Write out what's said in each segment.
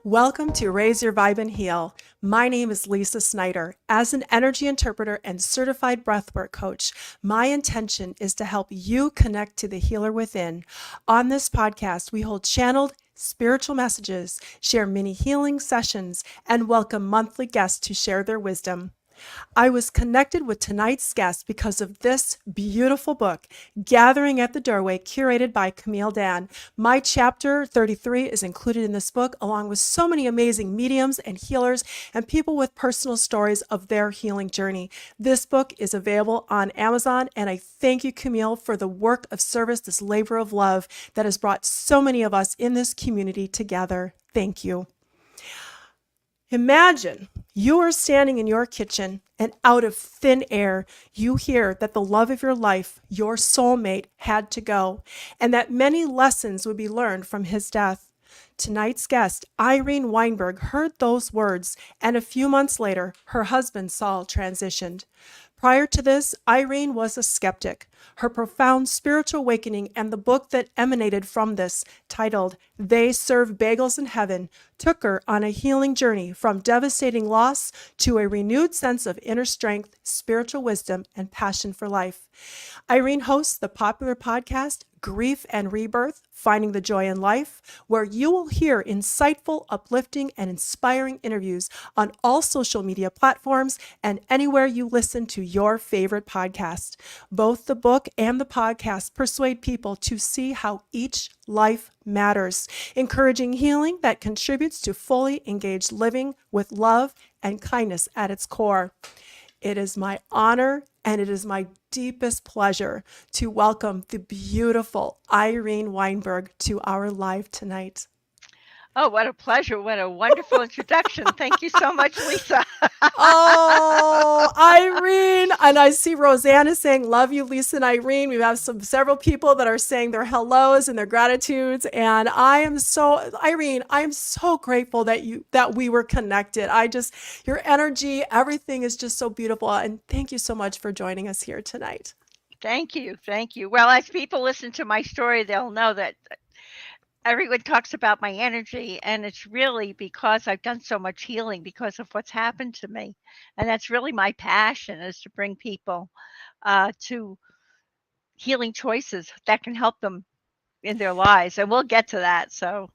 Welcome to Raise Your Vibe and Heal. My name is Lisa Snyder. As an energy interpreter and certified breathwork coach, my intention is to help you connect to the healer within. On this podcast, we hold channeled spiritual messages, share mini healing sessions, and welcome monthly guests to share their wisdom. I was connected with tonight's guest because of this beautiful book, Gathering at the Doorway, curated by Camille Dan. My chapter 33 is included in this book, along with so many amazing mediums and healers and people with personal stories of their healing journey. This book is available on Amazon, and I thank you, Camille, for the work of service, this labor of love that has brought so many of us in this community together. Thank you. Imagine you are standing in your kitchen and out of thin air, you hear that the love of your life, your soulmate, had to go, and that many lessons would be learned from his death. Tonight's guest, Irene Weinberg, heard those words, and a few months later, her husband, Saul, transitioned. Prior to this, Irene was a skeptic. Her profound spiritual awakening and the book that emanated from this, titled They Serve Bagels in Heaven, took her on a healing journey from devastating loss to a renewed sense of inner strength, spiritual wisdom, and passion for life. Irene hosts the popular podcast Grief and Rebirth, Finding the Joy in Life, where you will hear insightful, uplifting, and inspiring interviews on all social media platforms and anywhere you listen to your favorite podcast. Both the book and the podcast persuade people to see how each life matters, encouraging healing that contributes to fully engaged living with love and kindness at its core. It is my honor and it is my deepest pleasure to welcome the beautiful Irene Weinberg to our live tonight. Oh, what a pleasure. What a wonderful introduction. Thank you so much, Lisa. Oh, Irene. And I see Rosanna saying, love you, Lisa and Irene. We have several people that are saying their hellos and their gratitudes. And Irene, I am so grateful that we were connected. Your energy, everything is just so beautiful. And thank you so much for joining us here tonight. Thank you. Thank you. Well, as people listen to my story, they'll know that everyone talks about my energy, and it's really because I've done so much healing because of what's happened to me. And that's really my passion, is to bring people to healing choices that can help them in their lives. And we'll get to that. So,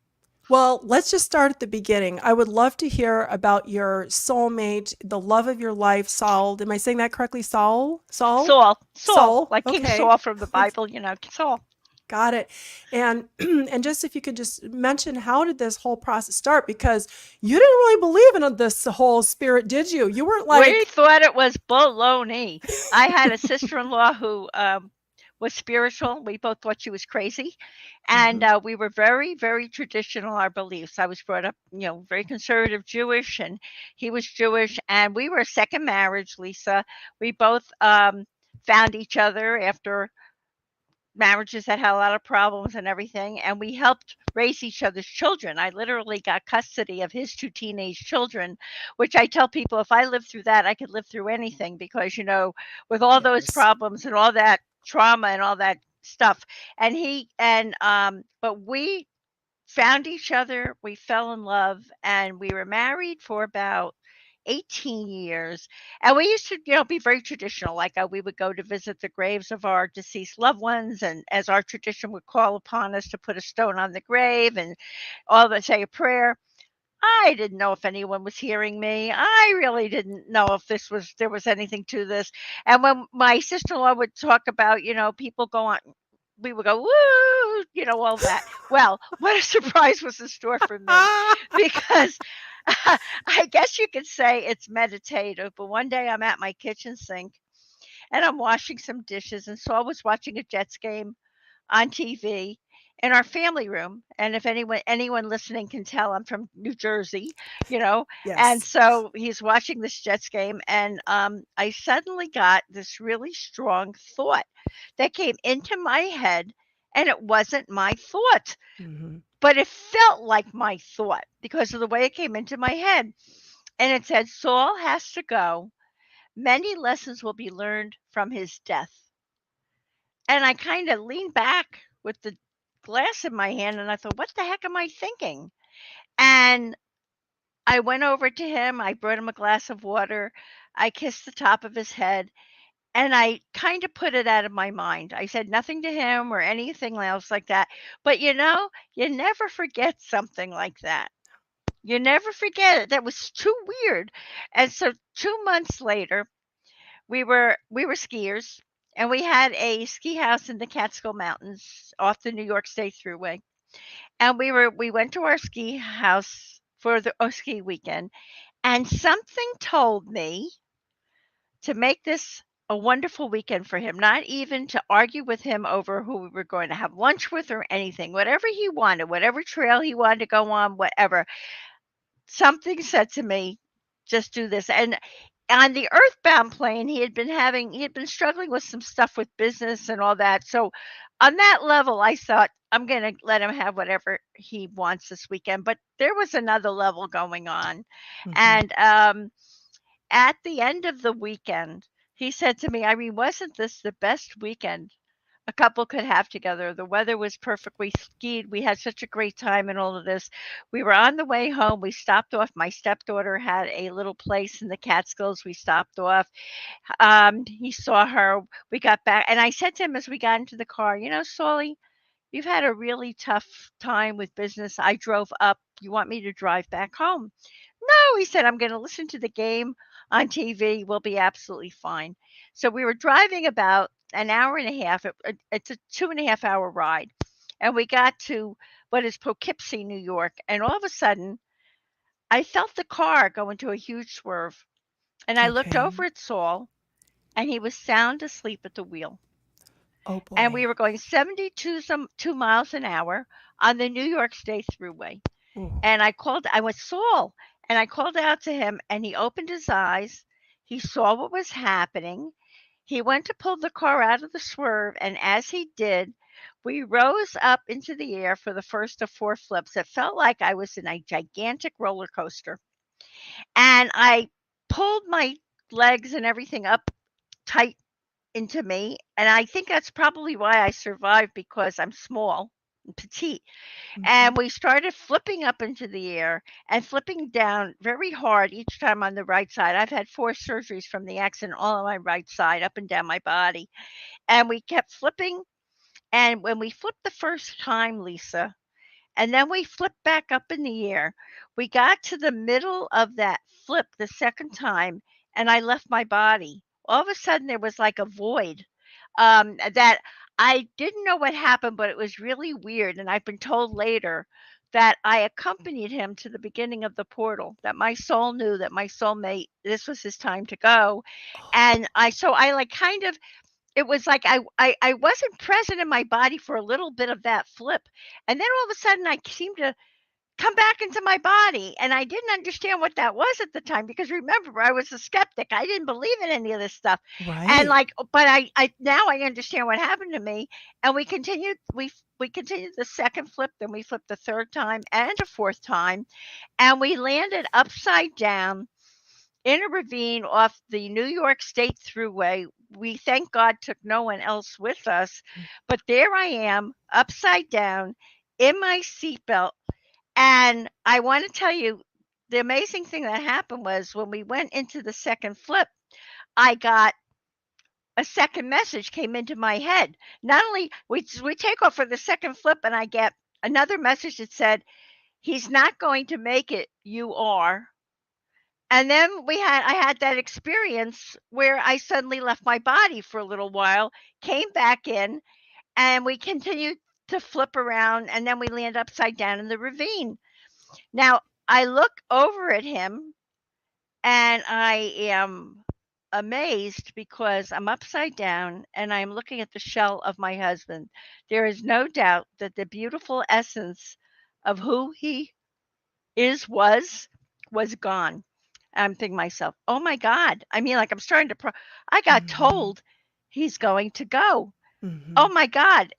Well, let's just start at the beginning. I would love to hear about your soulmate, the love of your life, Saul. Am I saying that correctly? Saul? Saul? Saul, Saul. like King Okay. Saul from the Bible, Saul. Got it. And and just if you could just mention, how did this whole process start? Because you didn't really believe in this whole spirit, did you? You weren't We like, thought it was baloney. I had a sister-in-law who was spiritual. We both thought she was crazy, and Mhm. we were very, very traditional in our beliefs. I was brought up, very conservative Jewish, and he was Jewish, and we were a second marriage, Lisa. We both found each other after marriages that had a lot of problems and everything, and we helped raise each other's children. I literally got custody of his two teenage children, which I tell people, if I lived through that, I could live through anything, because with all those Yes. problems and all that trauma and all that stuff. But we found each other, we fell in love, and we were married for about 18 years. And we used to, be very traditional. Like, we would go to visit the graves of our deceased loved ones, and as our tradition would call upon us to put a stone on the grave and all that, say a prayer. I didn't know if anyone was hearing me. I really didn't know if there was anything to this. And when my sister-in-law would talk about, people go on, we would go, woo, all that. Well, what a surprise was in store for me, because I guess you could say it's meditative. But one day I'm at my kitchen sink and I'm washing some dishes, and Saul was watching a Jets game on TV in our family room. And if anyone listening can tell, I'm from New Jersey, you know. And Yes. so he's watching this Jets game, and I suddenly got this really strong thought that came into my head, and it wasn't my thought, Mhm. but it felt like my thought because of the way it came into my head. And it said, Saul has to go. Many lessons will be learned from his death. And I kind of leaned back with the glass in my hand, and I thought, what the heck am I thinking? And I went over to him, I brought him a glass of water, I kissed the top of his head, and I kind of put it out of my mind. I said nothing to him or anything else like that. But you never forget something like that. You never forget it. That was too weird. And so 2 months later, we were skiers, and we had a ski house in the Catskill Mountains off the New York State Thruway. And we went to our ski house for the ski weekend, and something told me to make this a wonderful weekend for him, not even to argue with him over who we were going to have lunch with or anything. Whatever he wanted, whatever trail he wanted to go on, whatever. Something said to me, just do this. And on the earthbound plane, he had been struggling with some stuff with business and all that. So on that level, I thought I'm going to let him have whatever he wants this weekend. But there was another level going on. Mhm. And at the end of the weekend, he said to me, Irene, wasn't this the best weekend a couple could have together? The weather was perfect. We skied. We had such a great time and all of this. We were on the way home. We stopped off. My stepdaughter had a little place in the Catskills. We stopped off. He saw her. We got back. And I said to him as we got into the car, Saulie, you've had a really tough time with business. I drove up. You want me to drive back home? No, he said, I'm going to listen to the game on TV. We'll be absolutely fine. So we were driving about an hour and a half. It's a 2.5 hour ride. And we got to what is Poughkeepsie, New York. And all of a sudden, I felt the car go into a huge swerve. And I looked Okay. over at Saul, and he was sound asleep at the wheel. Oh And we boy. were going 72 some 2 miles an hour on the New York State Thruway. Ooh. And I went, Saul, and I called out to him, and he opened his eyes. He saw what was happening. He went to pull the car out of the swerve, and as he did, we rose up into the air for the first of four flips. It felt like I was in a gigantic roller coaster. And I pulled my legs and everything up tight into me. And I think that's probably why I survived, because I'm small and petite. Mhm. And we started flipping up into the air and flipping down very hard each time on the right side. I've had 4 surgeries from the accident, all on my right side, up and down my body. And we kept flipping. And when we flipped the first time, Lisa, and then we flipped back up in the air, we got to the middle of that flip the second time, and I left my body. All of a sudden, there was like a void, that I didn't know what happened, but it was really weird. And I've been told later that I accompanied him to the beginning of the portal, that my soul knew that my soulmate, this was his time to go. Oh, And I like kind of, it was like I wasn't present in my body for a little bit of that flip. And then all of a sudden I seemed to come back into my body, and I didn't understand what that was at the time, because remember, I was a skeptic. I didn't believe in any of this stuff. And right. like, but I now I understand what happened to me. And we continued the second flip, then we flipped the third time and a fourth time, and we landed upside down in a ravine off the New York State Thruway. We, thank God, took no one else with us, but there I am upside down in my seatbelt. And I want to tell you, the amazing thing that happened was when we went into the second flip, I got a second message came into my head. Not only we take off for the second flip, and I get another message that said, "He's not going to make it. You are." And then I had that experience where I suddenly left my body for a little while, came back in, and we continued to flip around, and then we land upside down in the ravine. Now, I look over at him, and I am amazed, because I'm upside down and I'm looking at the shell of my husband. There is no doubt that the beautiful essence of who he is was gone. I'm thinking to myself, "Oh my God." I mean, like, I'm starting to I got Mhm. told he's going to go. Oh Mhm. my God,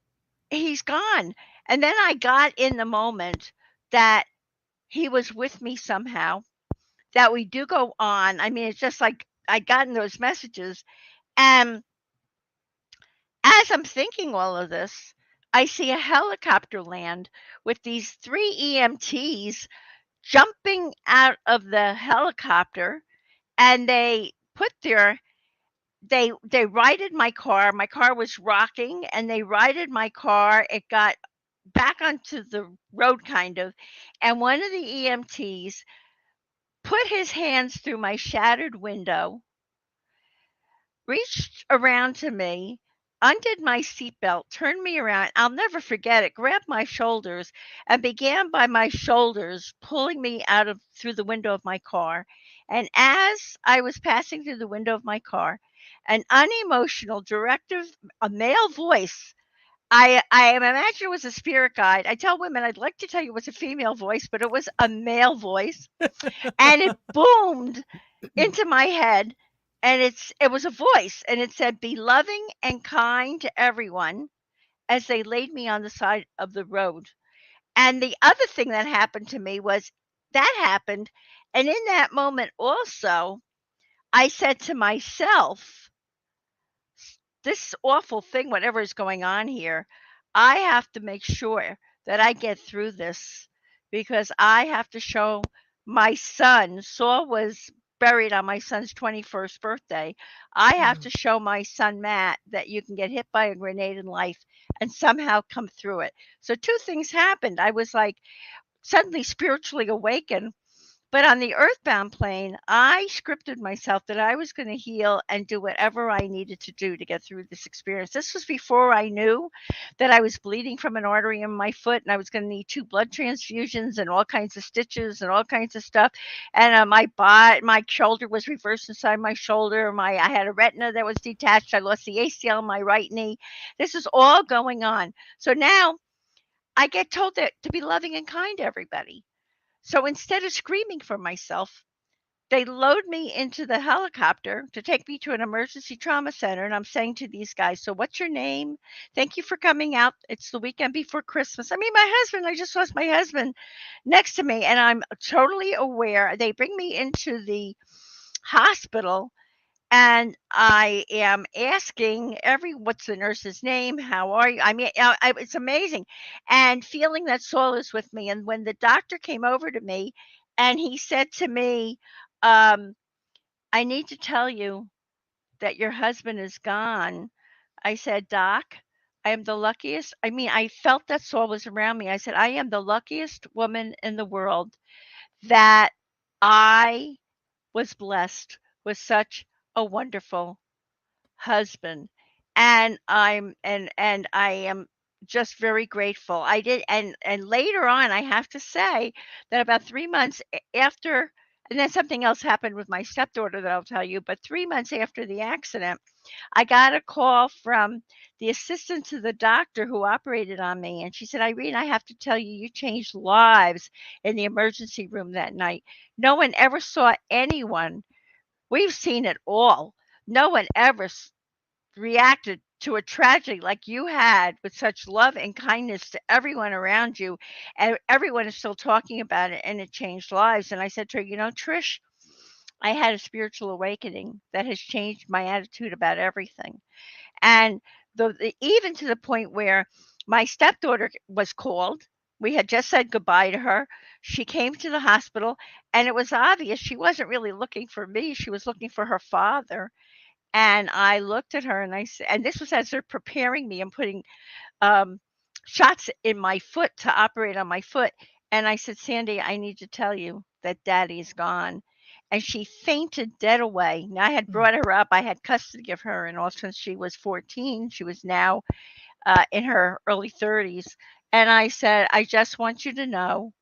he's gone. And then I got in the moment that he was with me somehow, that we do go on. I mean, it's just like I'd gotten those messages. And as I'm thinking all of this, I see a helicopter land with these 3 EMTs jumping out of the helicopter, and they righted my car. My car was rocking, and they righted my car. It got back onto the road kind of, and one of the EMTs put his hands through my shattered window, reached around to me, undid my seatbelt, turned me around. I'll never forget it. Grabbed my shoulders and began by my shoulders pulling me out of through the window of my car. And as I was passing through the window of my car, an unemotional, directive, a male voice. I imagine it was a spirit guide. I tell women I'd like to tell you it was a female voice, but it was a male voice, and it boomed into my head, and it was a voice, and it said, "Be loving and kind to everyone," as they laid me on the side of the road. And the other thing that happened to me was that happened, and in that moment also, I said to myself, this awful thing, whatever is going on here, I have to make sure that I get through this because I have to show my son. Saul was buried on my son's 21st birthday. I have Mm. to show my son Matt that you can get hit by a grenade in life and somehow come through it. So two things happened. I was like suddenly spiritually awakened, but on the earthbound plane, I scripted myself that I was going to heal and do whatever I needed to do to get through this experience. This was before I knew that I was bleeding from an artery in my foot and I was going to need 2 blood transfusions and all kinds of stitches and all kinds of stuff. And my shoulder was reversed inside my shoulder. I had a retina that was detached. I lost the ACL in my right knee. This is all going on. So now I get told that to be loving and kind to everybody. So instead of screaming for myself, they load me into the helicopter to take me to an emergency trauma center. And I'm saying to these guys, "So what's your name? Thank you for coming out. It's the weekend before Christmas." I mean, my husband, I just lost my husband next to me, and I'm totally aware. They bring me into the hospital, and I am asking what's the nurse's name? How are you? I mean, it's amazing. And feeling that Saul is with me. And when the doctor came over to me and he said to me, um, "I need to tell you that your husband is gone." I said, "Doc, I am the luckiest." I mean, I felt that Saul was around me. I said, "I am the luckiest woman in the world that I was blessed with such a wonderful husband." And I am just very grateful. I did and later on, I have to say that about 3 months after, and then something else happened with my stepdaughter that I'll tell you, but 3 months after the accident, I got a call from the assistant to the doctor who operated on me, and she said, "Irene, I have to tell you, you changed lives in the emergency room that night. No one ever saw anyone. We've seen it all. No one ever reacted to a tragedy like you had with such love and kindness to everyone around you, and everyone is still talking about it, and it changed lives." And I said to her, Trish, I had a spiritual awakening that has changed my attitude about everything. And even to the point where my stepdaughter was called. We had just said goodbye to her. She came to the hospital, and it was obvious she wasn't really looking for me. She was looking for her father. And I looked at her and I said, and this was as they're preparing me and putting um, shots in my foot to operate on my foot. And I said, "Sandy, I need to tell you that daddy's gone." And she fainted dead away. Now, I had Mm. brought her up. I had custody of her. And all since she was 14, she was now in her early 30s. And I said, "I just want you to know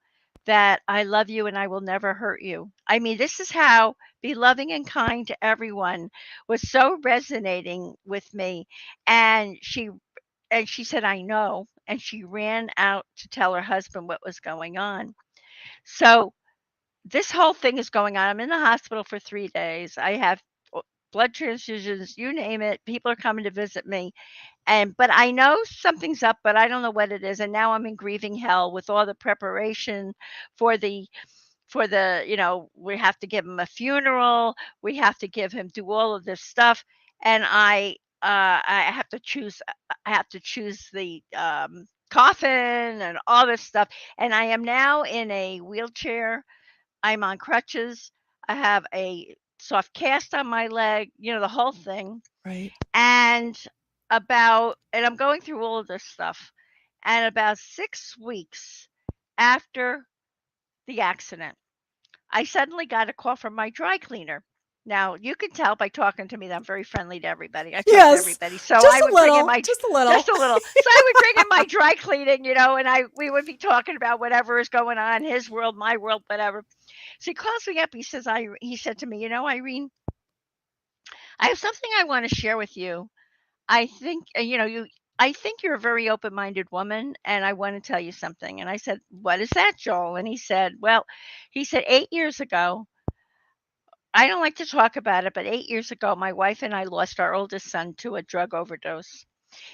that I love you and I will never hurt you." I mean, this is how be loving and kind to everyone was so resonating with me. And she said, "I know." And she ran out to tell her husband what was going on. So this whole thing is going on. I'm in the hospital for 3 days. I have blood transfusions, you name it. People are coming to visit me. But I know something's up, but I don't know what it is. And now I'm in grieving hell with all the preparation for we have to give him a funeral, we have to do all of this stuff, and I have to choose the coffin and all this stuff, and I am now in a wheelchair. I'm on crutches. I have a soft cast on my leg, the whole thing. Right. And I'm going through all of this stuff. And about 6 weeks after the accident, I suddenly got a call from my dry cleaner. Now, you can tell by talking to me that I'm very friendly to everybody. I talk to Yes. everybody. So Just I a would bring in little. my Just a little. just a little. So I would bring in my dry cleaning, and we would be talking about whatever is going on, his world, my world, whatever. So he calls me up. He said to me, Irene, I have something I want to share with you. I think, I think you're a very open-minded woman, and I want to tell you something. And I said, what is that, Joel? And he said, 8 years ago, I don't like to talk about it, but 8 years ago, my wife and I lost our oldest son to a drug overdose.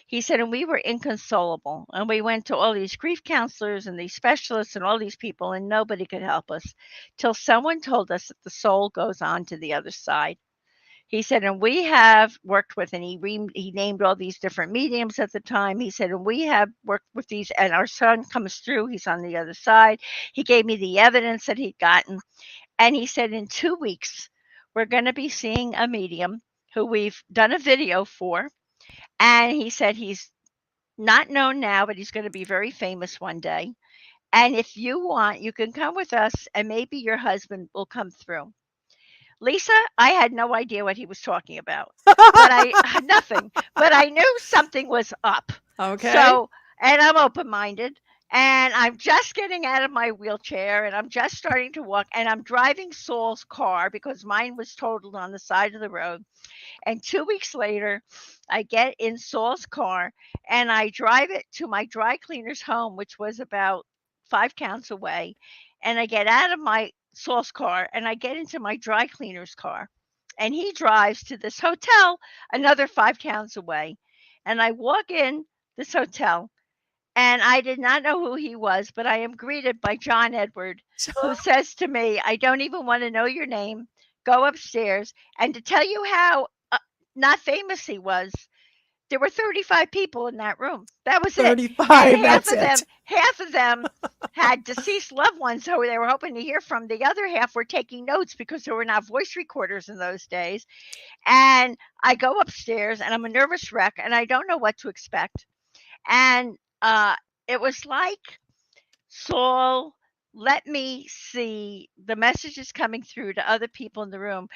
He said, and we were inconsolable. And we went to all these grief counselors and these specialists and all these people, and nobody could help us till someone told us that the soul goes on to the other side. He said, and we have worked with, and he named all these different mediums at the time. He said, and we have worked with these, and our son comes through. He's on the other side. He gave me the evidence that he'd gotten. And he said, in 2 weeks, we're going to be seeing a medium who we've done a video for. And he said he's not known now, but he's going to be very famous one day. And if you want, you can come with us, and maybe your husband will come through. Lisa, I had no idea what he was talking about, but nothing, but I knew something was up. Okay. So, and I'm open minded, and I'm just getting out of my wheelchair, and I'm just starting to walk, and I'm driving Saul's car because mine was totaled on the side of the road. And 2 weeks later, I get in Saul's car and I drive it to my dry cleaner's home, which was about 5 counts away. And I get out of my Saul's car and I get into my dry cleaner's car. And he drives to this hotel another 5 counts away. And I walk in this hotel and I did not know who he was, but I am greeted by John Edward, who says to me, I don't even want to know your name. Go upstairs. And to tell you how not famous he was, there were 35 people in that room. That was it. And 35. That's it. half of them had deceased loved ones who they were hoping to hear from. The other half were taking notes because there were not voice recorders in those days. And I go upstairs and I'm a nervous wreck and I don't know what to expect. And it was like Saul let me see the messages coming through to other people in the room.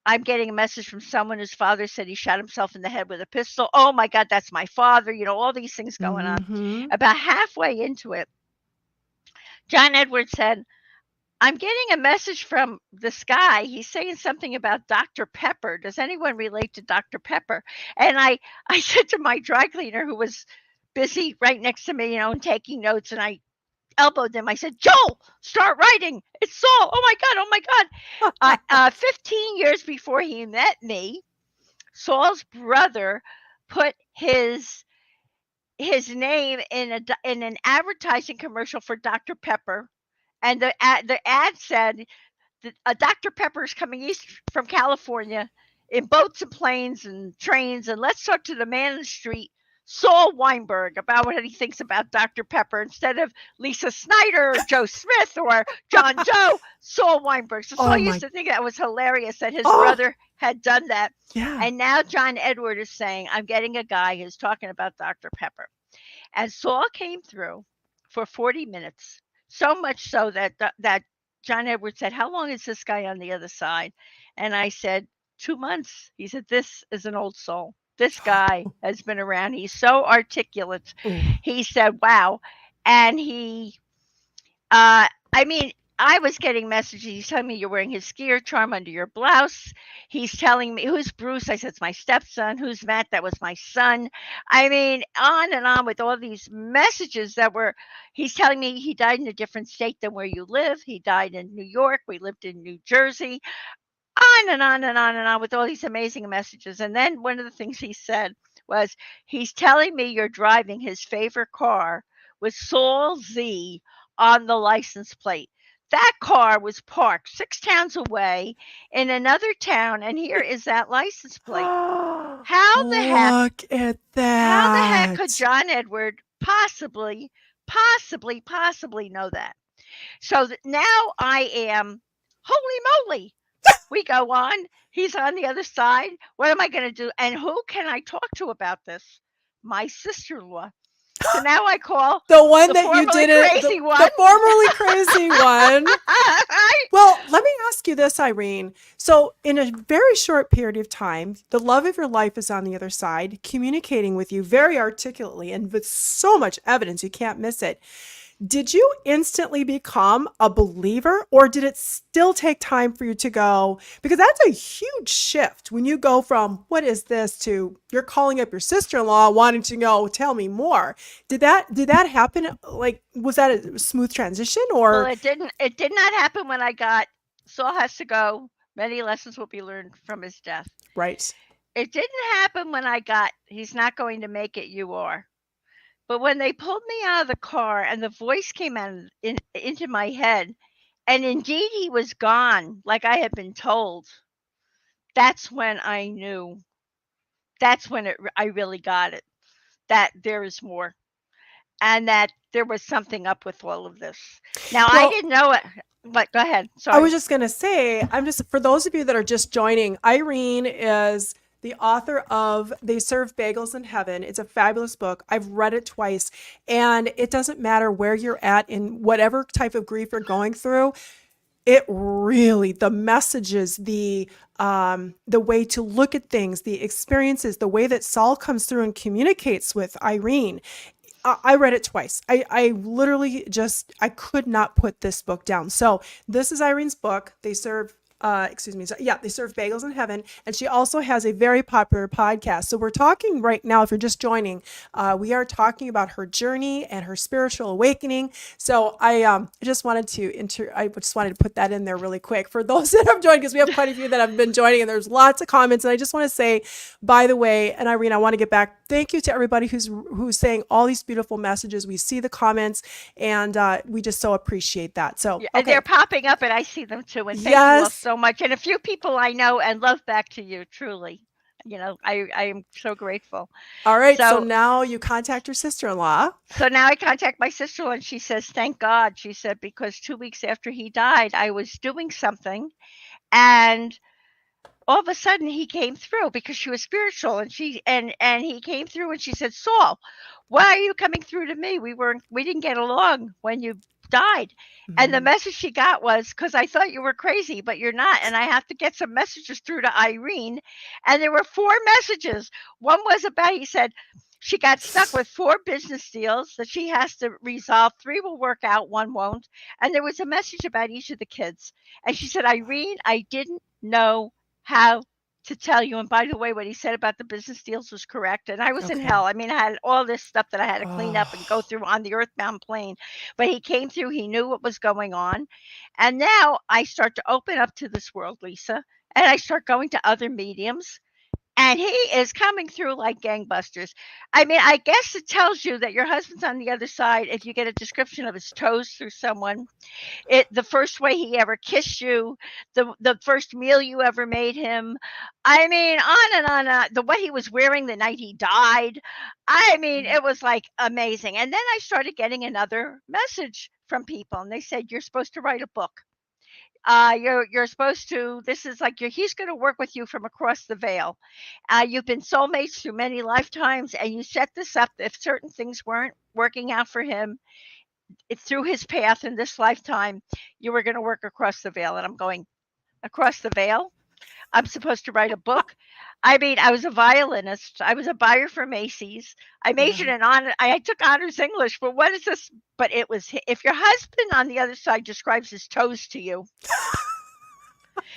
I'm getting a message from someone whose father said he shot himself in the head with a pistol. Oh my God, that's my father. All these things going on. Mm-hmm. About halfway into it, John Edwards said, I'm getting a message from this guy. He's saying something about Dr. Pepper. Does anyone relate to Dr. Pepper? And I said to my dry cleaner, who was busy right next to me, and taking notes, and I elbowed him. I said, Joel, start writing. It's Saul. Oh my God. Oh my God. 15 years before he met me, Saul's brother put his name in an advertising commercial for Dr. Pepper, and the ad said that Dr. Pepper is coming east from California in boats and planes and trains, and let's talk to the man in the street, Saul Weinberg, about what he thinks about Dr. Pepper instead of Lisa Snyder or Joe Smith or John Doe, Saul Weinberg. So Saul Oh used my. to think that was hilarious that his Oh, brother had done that. yeah. And now John Edward is saying, I'm getting a guy who's talking about Dr. Pepper. And Saul came through for 40 minutes, so much so that John Edwards said, how long is this guy on the other side? And I said, 2 months. He said, this is an old soul. This guy has been around. He's so articulate. Ooh. He said, wow. And I mean, I was getting messages. He's telling me you're wearing his skier charm under your blouse. He's telling me, who's Bruce? I said, it's my stepson. Who's Matt? That was my son. I mean, on and on with all these messages he's telling me he died in a different state than where you live. He died in New York. We lived in New Jersey. On and on and on and on with all these amazing messages. And then one of the things he said was, he's telling me you're driving his favorite car with Saul Z on the license plate. That car was parked 6 towns away in another town, and here is that license plate. How the heck, Look at how the heck could that. John Edward possibly know that? So now I am Holy moly. We go on. He's on the other side. What am I going to do? And who can I talk to about this? My sister-in-law. So now I call The one the that you formerly did it, crazy one. the formerly crazy one. Right? Well, let me ask you this, Irene. So, in a very short period of time, the love of your life is on the other side, communicating with you very articulately and with so much evidence, you can't miss it. Did you instantly become a believer, or did it still take time for you to go? Because that's a huge shift when you go from what is this to you're calling up your sister-in-law wanting to know, tell me more. Did that happen? Like, was that a smooth transition Well, or it did not happen when I got Saul has to go. Many lessons will be learned from his death. right? It didn't happen when I got he's not going to make it, you are. But when they pulled me out of the car and the voice came into my head, and indeed he was gone, like I had been told, that's when I knew. That's when I really got it. That there is more, and that there was something up with all of this. Now I Well, didn't know it. But go ahead. I was Sorry. just going to say, I'm just, for those of you that are just joining, Irene is the author of They Serve Bagels in Heaven. It's a fabulous book. I've read it twice, and it doesn't matter where you're at in whatever type of grief you're going through. It really, the messages, the way to look at things, the experiences, the way that Saul comes through and communicates with Irene. I read it twice. I literally just, I could not put this book down. So this is Irene's book. They serve, excuse me. So, yeah, They Serve Bagels in Heaven. And she also has a very popular podcast. So we're talking right now, if you're just joining, we are talking about her journey and her spiritual awakening. So I just wanted to I just wanted to put that in there really quick for those that have joined, because we have quite a few that have been joining and there's lots of comments. And I just want to say, by the way, and Irene, I want to get back. Thank you to everybody who's saying all these beautiful messages. We see the comments, and we just so appreciate that. So, Yeah, and okay. they're popping up, and I see them too. And thank you all Yes. so much. And a few people I know and love back to you, truly. I am so grateful. All right. So So now you contact your sister-in-law. so now I contact my sister and she says, "Thank God," she said, "because 2 weeks after he died, I was doing something, and all of a sudden he came through because she was spiritual, and he came through and she said, 'Saul, why are you coming through to me? We didn't get along when you died.'" And the Mhm. message she got was, "Because I thought you were crazy, but you're not, and I have to get some messages through to Irene." And there were 4 messages. One was about, he said, she got stuck with 4 business deals that she has to resolve. 3 will work out, 1 won't. And there was a message about each of the kids. And she said, "Irene, I didn't know how to tell you. And by the way, what he said about the business deals was correct." And I was in Okay. hell. I mean, I had all this stuff that I had to clean up and go Oh, through on the earthbound plane. But he came through, he knew what was going on. And now I start to open up to this world, Lisa, and I start going to other mediums. And he is coming through like gangbusters. I mean, I guess it tells you that your husband's on the other side if you get a description of his toes through someone, the first way he ever kissed you, the first meal you ever made him. I mean, on and on. The what he was wearing the night he died. I mean, it was like amazing. And then I started getting another message from people, and they said, "You're supposed to write a book. You're supposed to. This is like he's going to work with you from across the veil. You've been soulmates through many lifetimes, and you set this up. If certain things weren't working out for him, through his path in this lifetime, you were going to work across the veil." And I'm going, across the veil? I'm supposed to write a book? I mean, I was a violinist. I was a buyer for Macy's. I majored yeah. in honor. I took honors English. But what is this? But it was if your husband on the other side describes his toes to you,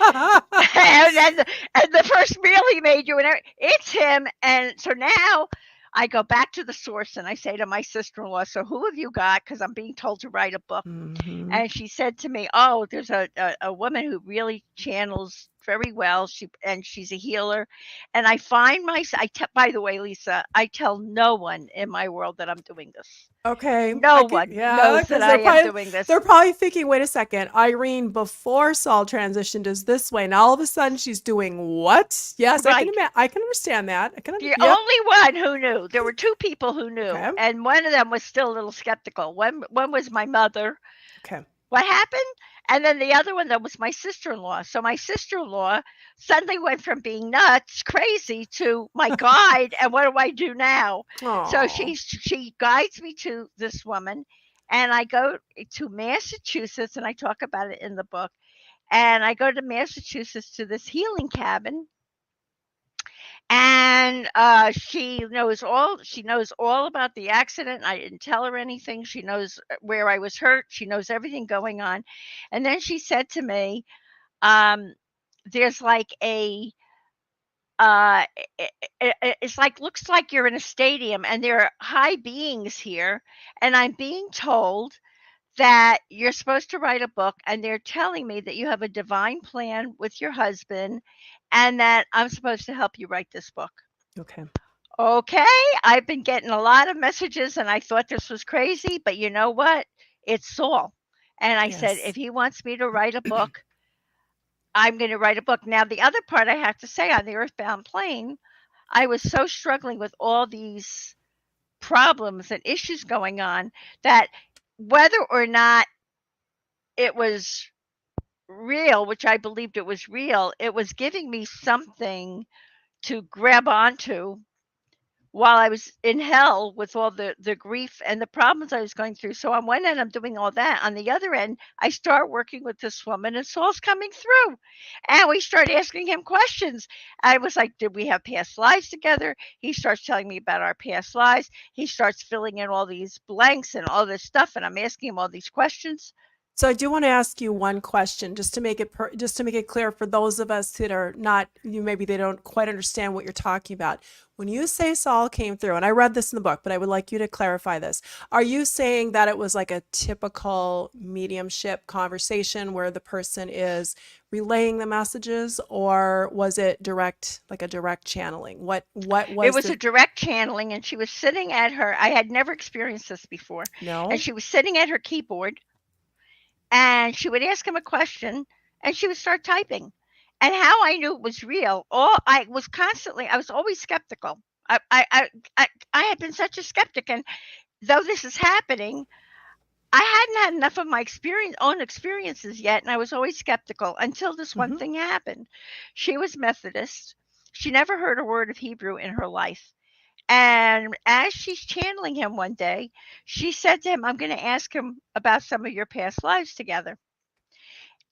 and then and the first meal he made you, and it's him. And so now I go back to the source and I say to my sister-in-law, "So who have you got? Because I'm being told to write a book." Mhm. And she said to me, "Oh, there's a woman who really channels very well. She's a healer." And I find by the way, Lisa, I tell no one in my world that I'm doing this. Okay, I No could, one yeah, knows that because I am doing they're this. probably thinking, wait a second, Irene before Saul transitioned is this way. Now all of a sudden she's doing what? Yes, Right. I can understand that. The Yep. only one who knew. There were 2 people who knew, Okay. and one of them was still a little skeptical. One was my mother. Okay. "What happened?" And then the other one, that was my sister-in-law. So my sister-in-law suddenly went from being nuts, crazy, to my guide, and what do I do now? So Oh. she guides me to this woman, and I go to Massachusetts, and I talk about it in the book. And I go to Massachusetts to this healing cabin, and she knows all about the accident. I didn't tell her anything. She knows where I was hurt. She knows everything going on. And then she said to me, there's like a it's like, looks like you're in a stadium and there are high beings here, and I'm being told that you're supposed to write a book, and they're telling me that you have a divine plan with your husband, and that I'm supposed to help you write this book. Okay. Okay, I've been getting a lot of messages, and I thought this was crazy, but you know what? It's Saul. And I said, Yes. if he wants me to write a book, I'm going to write a book. Now, the other part I have to say, on the earthbound plane, I was so struggling with all these problems and issues going on, that whether or not it was real, which I believed it was real, it was giving me something to grab onto while I was in hell with all the grief and the problems I was going through. So on one end, I'm doing all that. On the other end, I start working with this woman, and Saul's coming through. And we start asking him questions. I was like, did we have past lives together? He starts telling me about our past lives. He starts filling in all these blanks and all this stuff, and I'm asking him all these questions. So I do want to ask you one question, just to make it just to make it clear for those of us that are not, maybe they don't quite understand what you're talking about. When you say Saul came through, and I read this in the book, but I would like you to clarify this. Are you saying that it was like a typical mediumship conversation where the person is relaying the messages, or was it direct, like a direct channeling? What It was was a the direct channeling, and she was sitting at her, I had never experienced this before, and no? she was sitting at her keyboard, and she would ask him a question, and she would start typing. And how I knew it was real, all I was always skeptical. I had been such a skeptic, and though this is happening, I hadn't had enough of my own experiences yet, and I was always skeptical until this one Hmm. thing happened. She was Methodist. She never heard a word of Hebrew in her life. And as she's channeling him one day, she said to him, I'm going to ask him about some of your past lives together.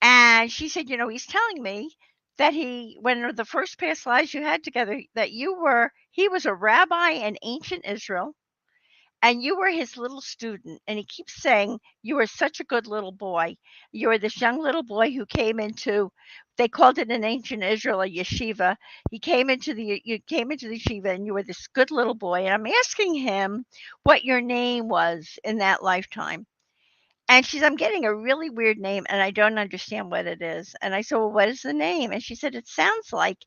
And she said, he's telling me that when the first past lives you had together, that he was a rabbi in ancient Israel, and you were his little student. And he keeps saying, you were such a good little boy. You were this young little boy who came into, they called it in ancient Israel a yeshiva. You came into the yeshiva, and you were this good little boy. And I'm asking him what your name was in that lifetime. And she's, I'm getting a really weird name, and I don't understand what it is. And I said, well, what is the name? And she said, it sounds like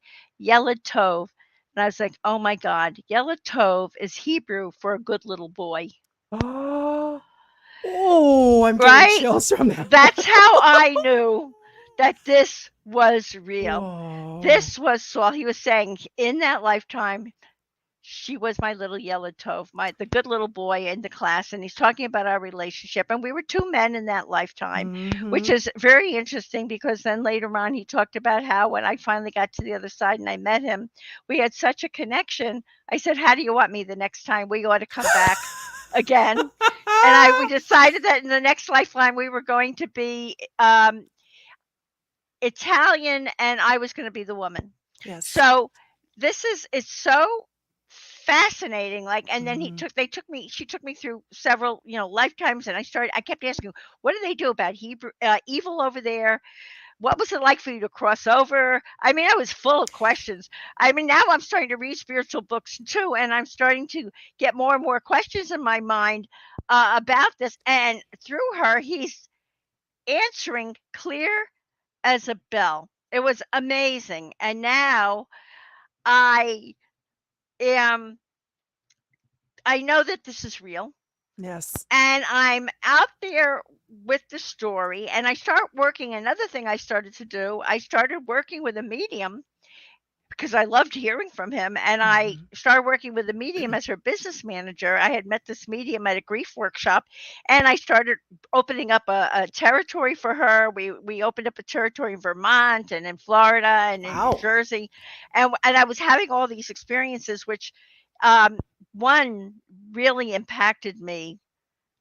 Yelad Tov. And I was like, oh my God, Yelad Tov is Hebrew for a good little boy, Oh, oh, I'm getting right? chills from that. That's how I knew that this was real. Whoa. This was Saul. He was saying, in that lifetime, she was my little yellow tove, the good little boy in the class, and he's talking about our relationship. And we were two men in that lifetime, which Mm-hmm. is very interesting, because then later on he talked about how when I finally got to the other side and I met him, we had such a connection. I said, how do you want me the next time? We ought to come back again. And we decided that in the next lifeline we were going to be Italian, and I was going to be the woman. Yes. So it's so fascinating. Like, and then Mm-hmm. she took me through several, lifetimes, and I kept asking, what do they do about Hebrew evil over there? What was it like for you to cross over? I mean, I was full of questions. I mean, now I'm starting to read spiritual books too, and I'm starting to get more and more questions in my mind about this. And through her, he's answering clear as a bell. It was amazing. And now I am I know that this is real, Yes. and I'm out there with the story, and I start working. Another thing I started to do, I started working with a medium, because I loved hearing from him, and I Mhm. started working with the medium as her business manager. I had met this medium at a grief workshop, and I started opening up a territory for her. We opened up a territory in Vermont and in Florida and in New Wow. Jersey, and I was having all these experiences, which um, one really impacted me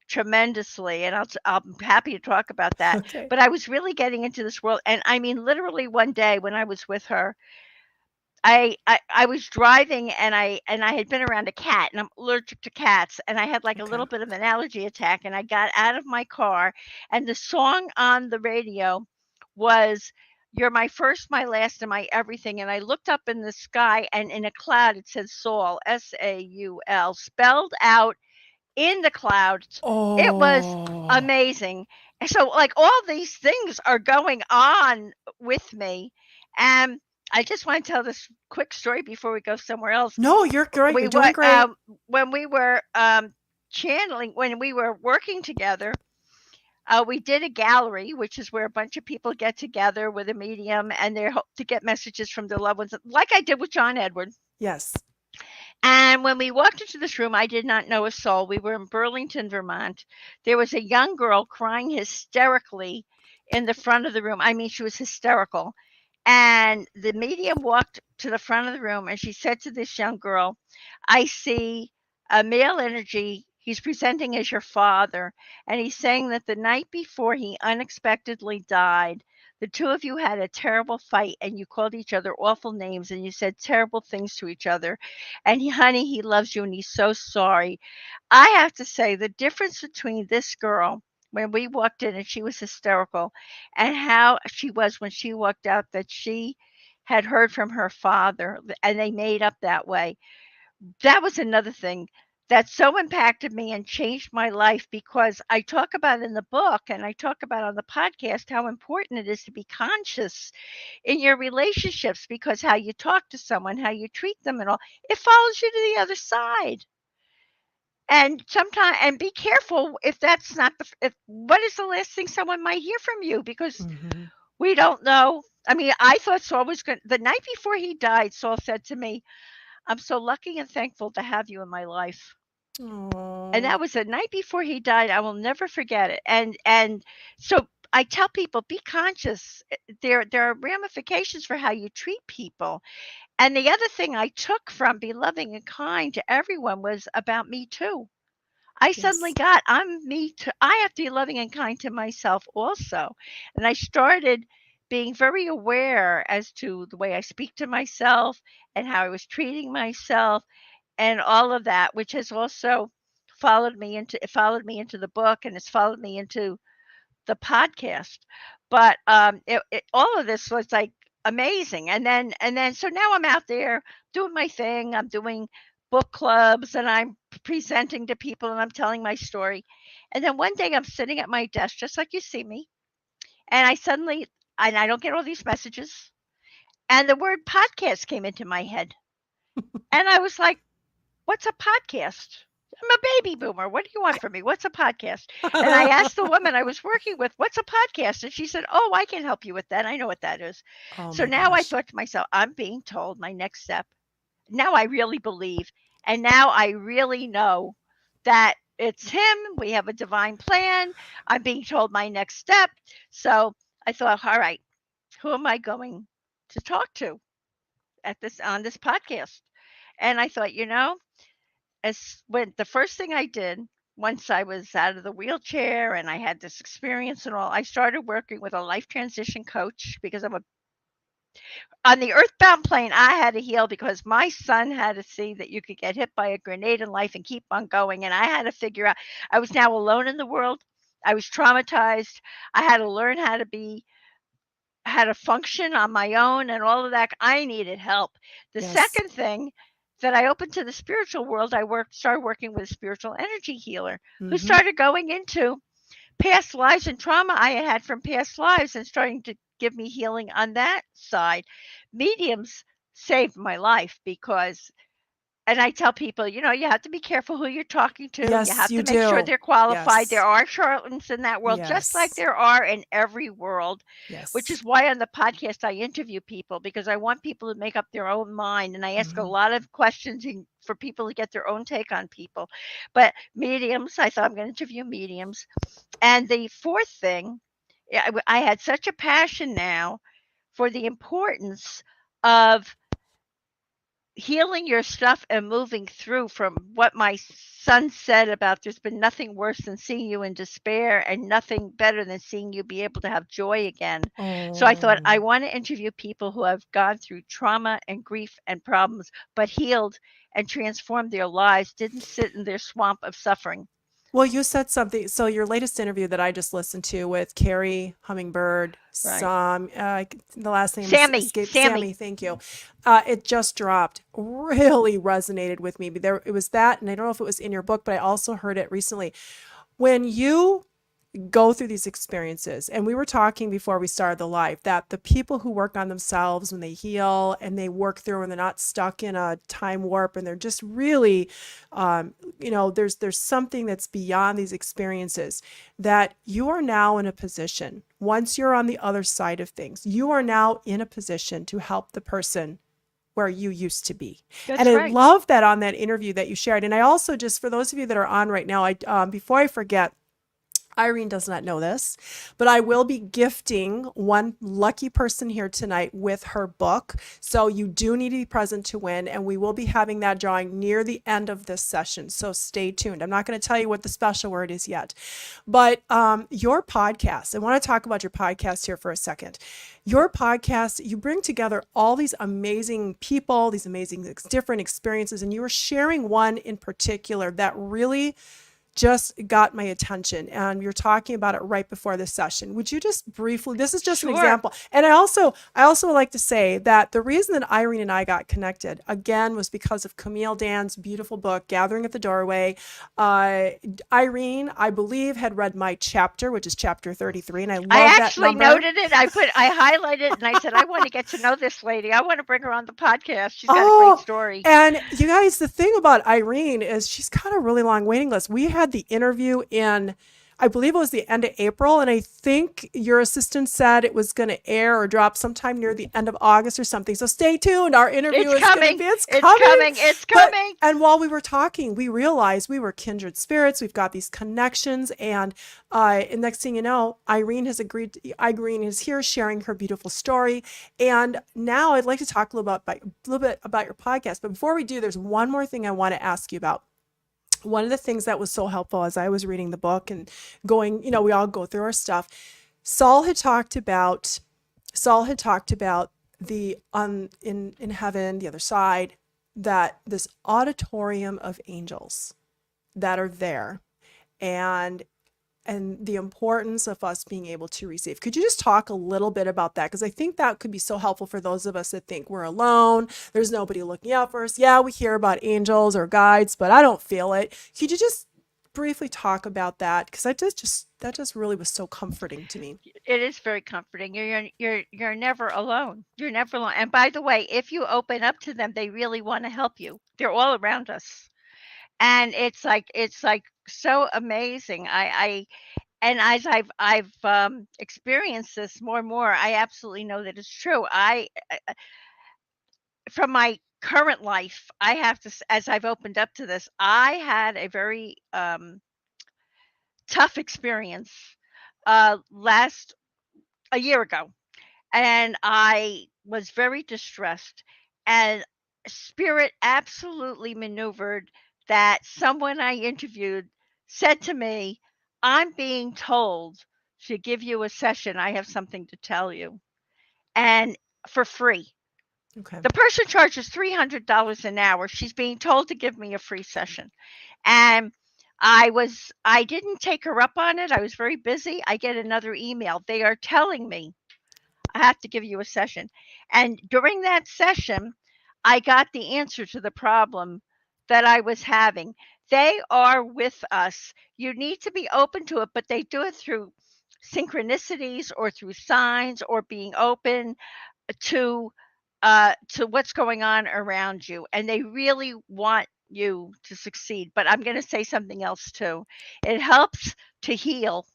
tremendously, and I'm happy to talk about that. Okay. But I was really getting into this world, and I mean, literally one day when I was with her, I was driving and I had been around a cat, and I'm allergic to cats, and I had like a Okay. little bit of an allergy attack, and I got out of my car, and the song on the radio was "You're My First, My Last, and My Everything," and I looked up in the sky, and in a cloud it said Saul, Saul, spelled out in the clouds. It was Oh. amazing. And so, like, all these things are going on with me. And I just want to tell this quick story before we go somewhere else. No, you're great. We You're doing what great. when we were channeling, when we were working together, we did a gallery, which is where a bunch of people get together with a medium and they hope to get messages from their loved ones, like I did with John Edward. Yes. And when we walked into this room, I did not know a soul. We were in Burlington, Vermont. There was a young girl crying hysterically in the front of the room. I mean, she was hysterical. And the medium walked to the front of the room and she said to this young girl, I see a male energy. He's presenting as your father. And he's saying that the night before he unexpectedly died, the two of you had a terrible fight and you called each other awful names and you said terrible things to each other. And honey, he loves you and he's so sorry. I have to say the difference between this girl when we walked in and she was hysterical and how she was when she walked out, that she had heard from her father and they made up that way. That was another thing that so impacted me and changed my life, because I talk about in the book and I talk about on the podcast how important it is to be conscious in your relationships, because how you talk to someone, how you treat them and all, it follows you to the other side. And sometimes, and be careful if that's not the if what is the last thing someone might hear from you, because Mhm. we don't know. I mean, I thought Saul was going the night before he died, Saul said to me, "I'm so lucky and thankful to have you in my life." And Oh. that was the night before he died. I will never forget it. And so I tell people, be conscious. There are ramifications for how you treat people. And the other thing I took from Be Loving and Kind to Everyone was about me too. I suddenly Yes. got, I'm me too. I have to be loving and kind to myself also. And I started being very aware as to the way I speak to myself and how I was treating myself and all of that, which has also followed me into the book, and it's followed me into the podcast. But all of this was like amazing. And then so now I'm out there doing my thing. I'm doing book clubs and I'm presenting to people and I'm telling my story. And then one day I'm sitting at my desk just like you see me, and I don't get all these messages, and the word podcast came into my head. And I was like, "What's a podcast? I'm a baby boomer. What do you want from me? What's a podcast?" And I asked the woman I was working with, "What's a podcast?" And she said, "Oh, I can help you with that. I know what that is." Oh So my now I gosh. thought to myself, I'm being told my next step. Now I really believe. And now I really know that it's him. We have a divine plan. I'm being told my next step. So I thought, all right, who am I going to talk to at this on this podcast? And I thought, as when the first thing I did once I was out of the wheelchair and I had this experience and all, I started working with a life transition coach, because I'm a on the earthbound plane. I had to heal because my son had to see that you could get hit by a grenade in life and keep on going, and I had to figure out I was now alone in the world. I was traumatized. I had to learn how to function on my own and all of that. I needed help. The Yes. second thing that I opened to the spiritual world, I started working with a spiritual energy healer who Mhm. started going into past lives and trauma I had from past lives and starting to give me healing on that side. Mediums saved my life because and I tell people, you have to be careful who you're talking to. You Yes, have you to make sure do. they're qualified. There Yes. are charlatans in that world, just like Yes. there are in every world, which Yes. is why on the podcast I interview people because I want people to make up their own mind. And I ask a Mhm. lot of questions for people to get their own take on people. But mediums, I thought I'm going to interview mediums. And the fourth thing, I had such a passion now for the importance of healing your stuff and moving through from what my son said about there's been nothing worse than seeing you in despair and nothing better than seeing you be able to have joy again. So I thought Oh. I want to interview people who have gone through trauma and grief and problems, but healed and transformed their lives, didn't sit in their swamp of suffering. Well, you said something. So your latest interview that I just listened to with Carrie Hummingbird, Right. the last name is Sammy, escaped. Sammy. Sammy, thank you. It just dropped. Really resonated with me. There, it was that, and I don't know if it was in your book, but I also heard it recently. When you go through these experiences. And we were talking before we started the live that the people who work on themselves when they heal and they work through and they're not stuck in a time warp and they're just really, there's something that's beyond these experiences that you are now in a position. Once you're on the other side of things, you are now in a position to help the person where you used to be. And That's I right. love that on that interview that you shared. And I also just, for those of you that are on right now, before I forget, Irene does not know this, but I will be gifting one lucky person here tonight with her book. So you do need to be present to win, and we will be having that drawing near the end of this session. So stay tuned. I'm not going to tell you what the special word is yet, but your podcast, I want to talk about your podcast here for a second. Your podcast, you bring together all these amazing people, these amazing different experiences, and you were sharing one in particular that really just got my attention, and you're talking about it right before this session. Would you just briefly, this is just an Sure. example. And I also would like to say that the reason that Irene and I got connected again was because of Camille Dan's beautiful book, Gathering at the Doorway. uh, Irene, I believe, had read my chapter, which is chapter 33, and I I love that actually number. noted it. I highlighted it and I said, I want to get to know this lady. I want to bring her on the podcast. She's got a great Oh, story. and you guys, the thing about Irene is she's got a really long waiting list. We had the interview in, I believe it was the end of April, and I think your assistant said it was going to air or drop sometime near the end of August or something. So stay tuned. Our interview It's is going to coming. be, it's It's coming. coming. It's But, coming. and while we were talking, we realized we were kindred spirits. We've got these connections, and next thing you know, Irene is here sharing her beautiful story. And now I'd like to talk a little bit about your podcast. But before we do, there's one more thing I want to ask you about. One of the things that was so helpful as I was reading the book and going, we all go through our stuff. Saul had talked about Saul had talked about the in heaven, the other side, that this auditorium of angels that are there, and the importance of us being able to receive. Could you just talk a little bit about that? Because I think that could be so helpful for those of us that think we're alone, there's nobody looking out for us. Yeah, we hear about angels or guides, but I don't feel it. Could you just briefly talk about that? Because that just really was so comforting to me. It is very comforting. You're never alone. You're never alone. And by the way, if you open up to them, they really want to help you. They're all around us. And it's like so amazing. I and as I've experienced this more and more, I absolutely know that it's true. From my current life, I have to as I've opened up to this, I had a very tough experience last a year ago, and I was very distressed, and spirit absolutely maneuvered that someone I interviewed said to me, "I'm being told to give you a session. I have something to tell you." And for free. Okay. The person charges $300 an hour. She's being told to give me a free session. And I didn't take her up on it. I was very busy. I get another email. They are telling me I have to give you a session. And during that session, I got the answer to the problem that I was having. They are with us. You need to be open to it, but they do it through synchronicities or through signs or being open to to what's going on around you, and they really want you to succeed. But I'm going to say something else too. It helps to heal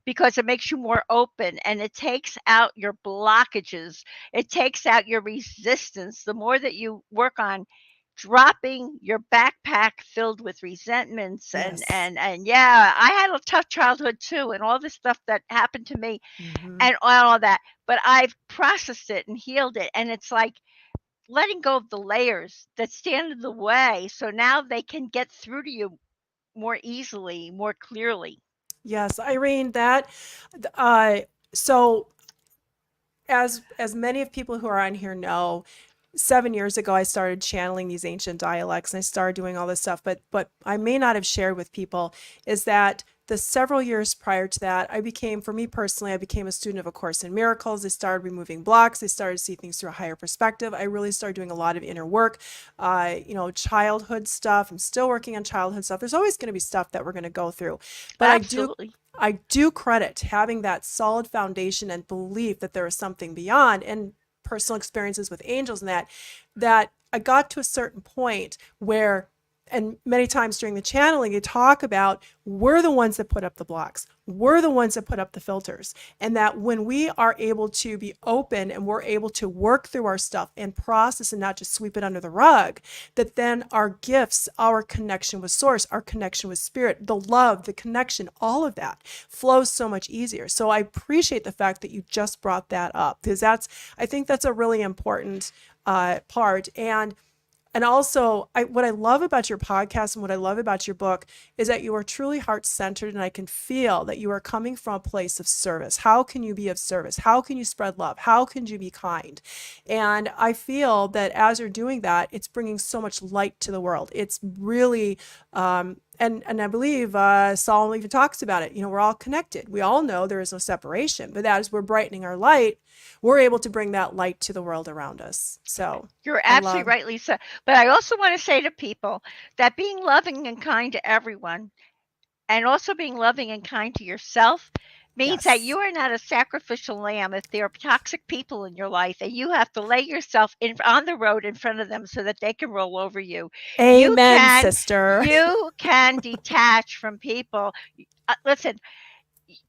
because it makes you more open and it takes out your blockages. It takes out your resistance. The more that you work on dropping your backpack filled with resentments and Yes. and and yeah, I had a tough childhood too and all this stuff that happened to me Hmm. and all that, but I've processed it and healed it, and it's like letting go of the layers that stand in the way so now they can get through to you more easily, more clearly. Yes, Irene, that uh so as many of people who are on here know, 7 years ago I started channeling these ancient dialects and I started doing all this stuff. But what I may not have shared with people is that the several years prior to that, I became, for me personally, I became a student of A Course in Miracles. I started removing blocks. I started to see things through a higher perspective. I really started doing a lot of inner work, childhood stuff. I'm still working on childhood stuff. There's always going to be stuff that we're going to go through, but Absolutely. I do credit having that solid foundation and belief that there is something beyond, and personal experiences with angels and that I got to a certain point where, and many times during the channeling, you talk about we're the ones that put up the blocks. We're the ones that put up the filters. And that when we are able to be open and we're able to work through our stuff and process and not just sweep it under the rug, that then our gifts, our connection with source, our connection with spirit, the love, the connection, all of that flows so much easier. So I appreciate the fact that you just brought that up, because I think that's a really important part. And also, what I love about your podcast and what I love about your book is that you are truly heart centered, and I can feel that you are coming from a place of service. How can you be of service? How can you spread love? How can you be kind? And I feel that as you're doing that, it's bringing so much light to the world. It's really, and I believe Saul even talks about it. We're all connected. We all know there is no separation, but as we're brightening our light, we're able to bring that light to the world around us. So You're I absolutely love. right, Lisa. But I also want to say to people that being loving and kind to everyone and also being loving and kind to yourself means that Yes. you are not a sacrificial lamb if there are toxic people in your life and you have to lay yourself on the road in front of them so that they can roll over you. You Amen, can sister. you can detach from people. Listen,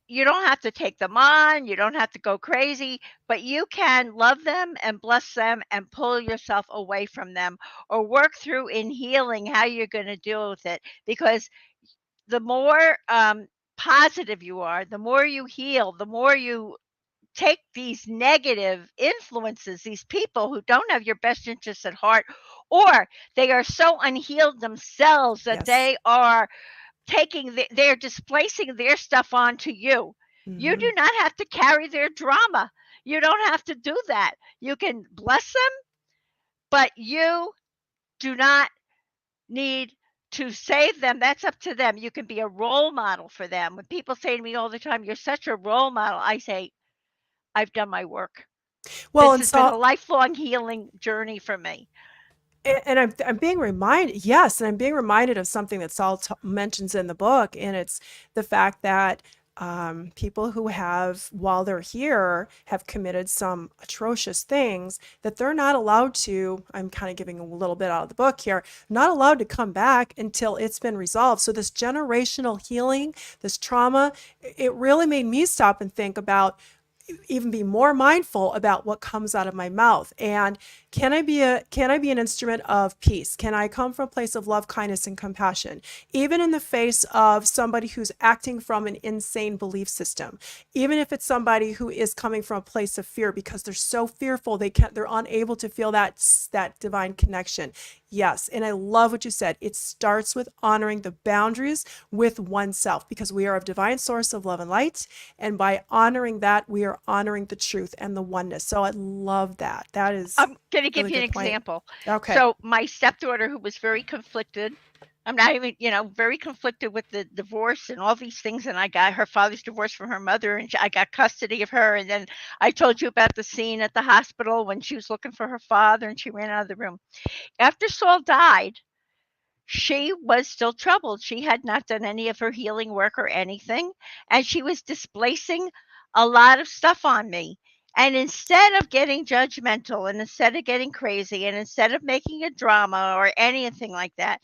you don't have to take them on, you don't have to go crazy, but you can love them and bless them and pull yourself away from them or work through in healing how you're going to deal with it, because the more positive you are, the more you heal, the more you take these negative influences, these people who don't have your best interests at heart, or they are so unhealed themselves that Yes. they are they're displacing their stuff onto you. You Hmm. do not have to carry their drama. You don't have to do that. You can bless them, but you do not need to save them. That's up to them. You can be a role model for them. When people say to me all the time, "You're such a role model," I say, "I've done my work." Well, This and has been a so, lifelong healing journey for me. and I'm being reminded, yes, and I'm being reminded of something that Saul mentions in the book, and it's the fact that people who have, while they're here, have committed some atrocious things, that they're not allowed to. I'm kind of giving a little bit out of the book here, not allowed to come back until it's been resolved. So this generational healing, this trauma, it really made me stop and think about, even be more mindful about what comes out of my mouth. And can I be an instrument of peace? Can I come from a place of love, kindness, and compassion, even in the face of somebody who's acting from an insane belief system, even if it's somebody who is coming from a place of fear because they're so fearful they're unable to feel that divine connection. Yes, and I love what you said. It starts with honoring the boundaries with oneself, because we are a divine source of love and light, and by honoring that, we are honoring the truth and the oneness. So I love that. That is I'm going to a give really you an good point. example. Okay. So, my stepdaughter, who was very conflicted, I'm not even, very conflicted with the divorce and all these things. And I got her father's divorce from her mother, and I got custody of her. And then I told you about the scene at the hospital when she was looking for her father and she ran out of the room. After Saul died, she was still troubled. She had not done any of her healing work or anything, and she was displacing a lot of stuff on me. And instead of getting judgmental and instead of getting crazy and instead of making a drama or anything like that,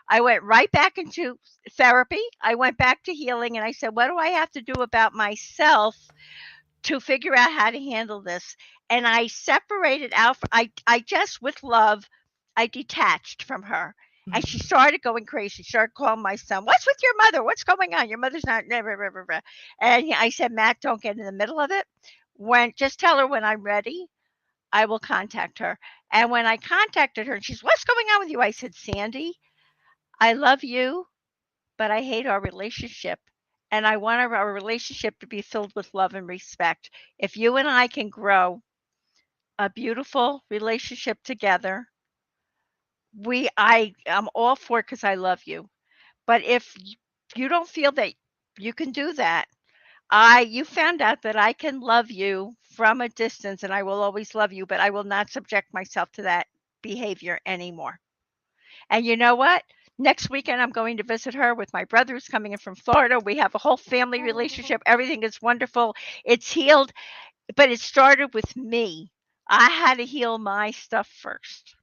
I went right back into therapy. I went back to healing and I said, what do I have to do about myself to figure out how to handle this? And I separated out. I just, with love, I detached from her. And she started going crazy. She started calling my son, what's with your mother? What's going on? Your mother's not. And I said, Matt, don't get in the middle of it. Just tell her when I'm ready, I will contact her. And when I contacted her, and she's, what's going on with you? I said, Sandy, I love you, but I hate our relationship. And I want our relationship to be filled with love and respect. If you and I can grow a beautiful relationship together, I'm all for it because I love you. But if you don't feel that you can do that, you found out that I can love you from a distance and I will always love you, but I will not subject myself to that behavior anymore. And you know what? Next weekend, I'm going to visit her with my brother who's coming in from Florida. We have a whole family relationship. Everything is wonderful. It's healed, but it started with me. I had to heal my stuff first.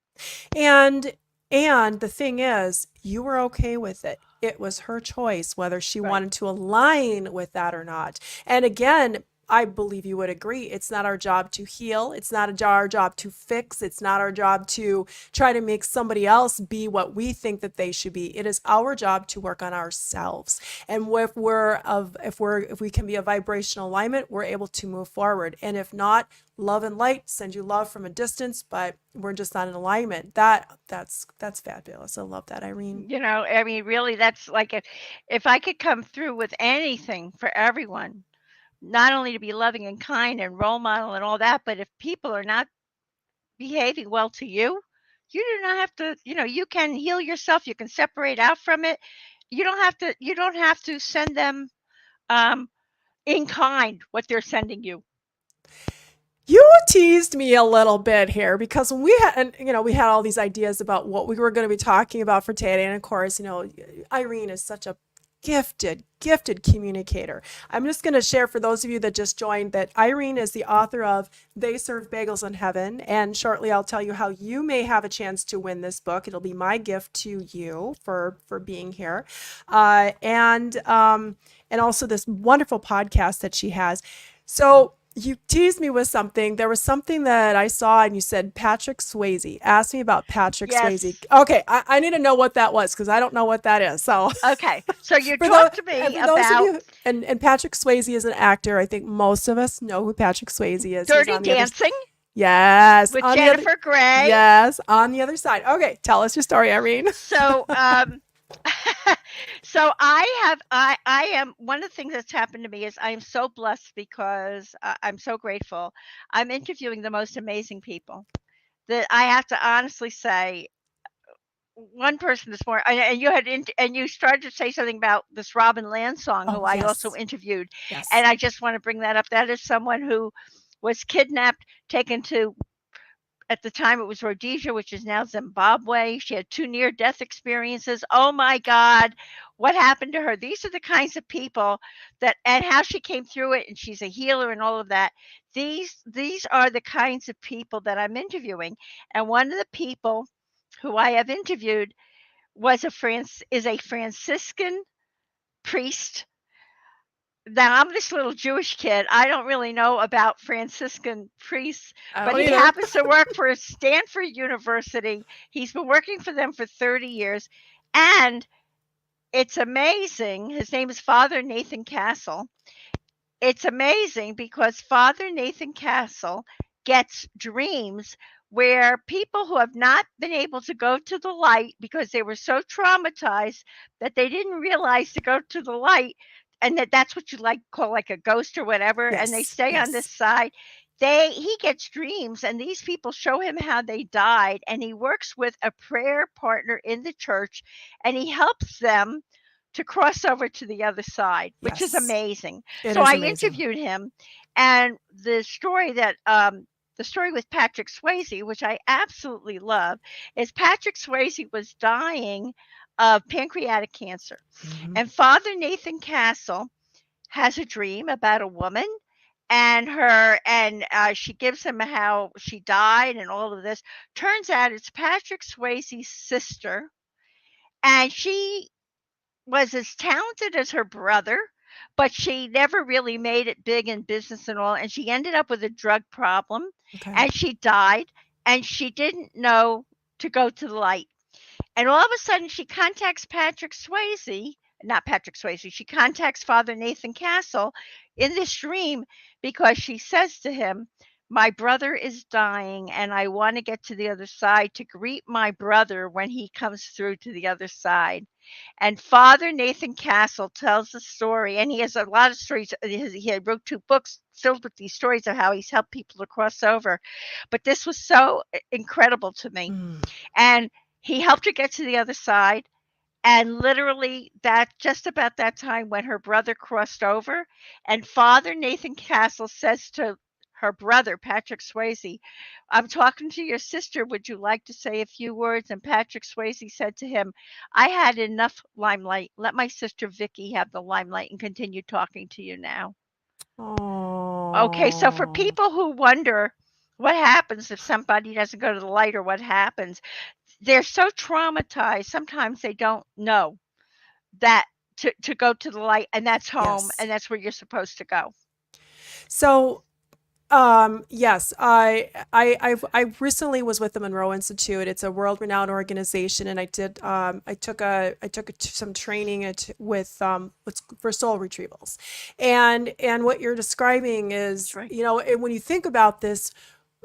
And the thing is, you were okay with it. It was her choice whether she Right. wanted to align with that or not. And again, I believe you would agree. It's not our job to heal. It's not our job to fix. It's not our job to try to make somebody else be what we think that they should be. It is our job to work on ourselves. And if we can be a vibrational alignment, we're able to move forward. And if not, love and light send you love from a distance, but we're just not in alignment. That's fabulous. I love that, Irene. I mean, really, that's like if I could come through with anything for everyone, not only to be loving and kind and role model and all that, but if people are not behaving well to you, you do not have to, you can heal yourself, you can separate out from it. You don't have to send them um in kind what they're sending you. You teased me a little bit here because when we had all these ideas about what we were going to be talking about for today, and of course, Irene is such a gifted communicator. I'm just going to share for those of you that just joined that Irene is the author of They Serve Bagels in Heaven, and shortly I'll tell you how you may have a chance to win this book. It'll be my gift to you for being here, and also this wonderful podcast that she has. So you teased me with something. There was something that I saw, and you said Patrick Swayze. Ask me about Patrick Swayze. Yes. Okay, I need to know what that was because I don't know what that is. So, Okay. So you for those talked to me for those of about you, and Patrick Swayze is an actor. I think most of us know who Patrick Swayze is. He's Dirty on the other. Dancing Yes, with on the other. Jennifer Grey. Yes, on the other side. Okay, tell us your story, Irene. So so I am, one of the things that's happened to me is I am so blessed because I'm so grateful. I'm interviewing the most amazing people that I have to honestly say. One person this morning, and you started to say something about this Robin Lansong, who Oh I also yes, interviewed, yes. and I just want to bring that up. That is someone who was kidnapped, taken to, at the time it was Rhodesia, which is now Zimbabwe. She had 2 near death experiences. Oh my God, what happened to her? These are the kinds of people that, and how she came through it, and she's a healer and all of that. These are the kinds of people that I'm interviewing. And one of the people who I have interviewed is a Franciscan priest. Now, I'm this little Jewish kid. I don't really know about Franciscan priests, I but don't he either. happens to work for Stanford University. He's been working for them for 30 years. And it's amazing. His name is Father Nathan Castle. It's amazing because Father Nathan Castle gets dreams where people who have not been able to go to the light because they were so traumatized that they didn't realize to go to the light, and that's what you like call like a ghost or whatever, and they Yes, stay on this yes, side. He gets dreams, and these people show him how they died, and he works with a prayer partner in the church, and he helps them to cross over to the other side, which is yes. amazing. It So is I amazing. interviewed him, and the story with Patrick Swayze, which I absolutely love, is Patrick Swayze was dying of pancreatic cancer. Hmm. And Father Nathan Castle has a dream about a woman, and she gives him how she died and all of this. Turns out it's Patrick Swayze's sister, and she was as talented as her brother, but she never really made it big in business and all. And she ended up with a drug problem, Okay. and she died, and she didn't know to go to the light. And all of a sudden, she contacts Patrick Swayze, not Patrick Swayze, she contacts Father Nathan Castle in this dream because she says to him, my brother is dying, and I want to get to the other side to greet my brother when he comes through to the other side. And Father Nathan Castle tells the story, and he has a lot of stories. He wrote 2 books filled with these stories of how he's helped people to cross over. But this was so incredible to me. Mm. And he helped her get to the other side. And literally, that just about that time when her brother crossed over, and Father Nathan Castle says to her brother, Patrick Swayze, I'm talking to your sister. Would you like to say a few words? And Patrick Swayze said to him, I had enough limelight. Let my sister Vicky have the limelight and continue talking to you now. Okay, so for Oh. people who wonder what happens if somebody doesn't go to the light or what happens, they're so traumatized, sometimes they don't know that to go to the light, and that's home, Yes. and that's where you're supposed to go. So, yes, I recently was with the Monroe Institute. It's a world-renowned organization, and I took some training with for soul retrievals, and what you're describing That's is, right. and when you think about this,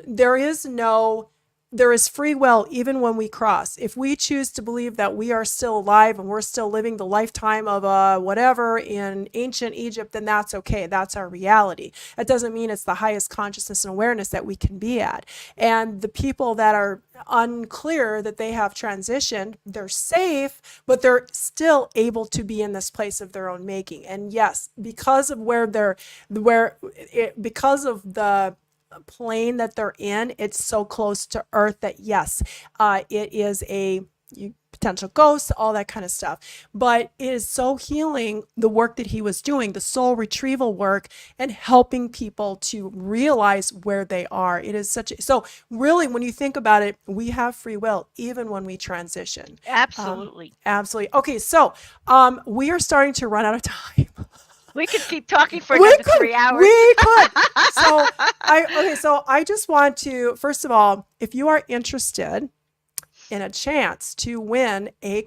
there is no there is free will even when we cross. If we choose to believe that we are still alive and we're still living the lifetime of whatever in ancient Egypt, then that's okay. That's our reality. That doesn't mean it's the highest consciousness and awareness that we can be at. And the people that are unclear that they have transitioned, they're safe, but they're still able to be in this place of their own making. And yes, because of because of the plane that they're in, it's so close to Earth that yes, it is a potential ghost, all that kind of stuff. But it is so healing, the work that he was doing, the soul retrieval work, and helping people to realize where they are. It is so really, when you think about it, we have free will even when we transition. Absolutely. Absolutely. Okay, so we are starting to run out of time. We could keep talking for We another could, 3 hours. we could. So I just want to, first of all, if you are interested in a chance to win a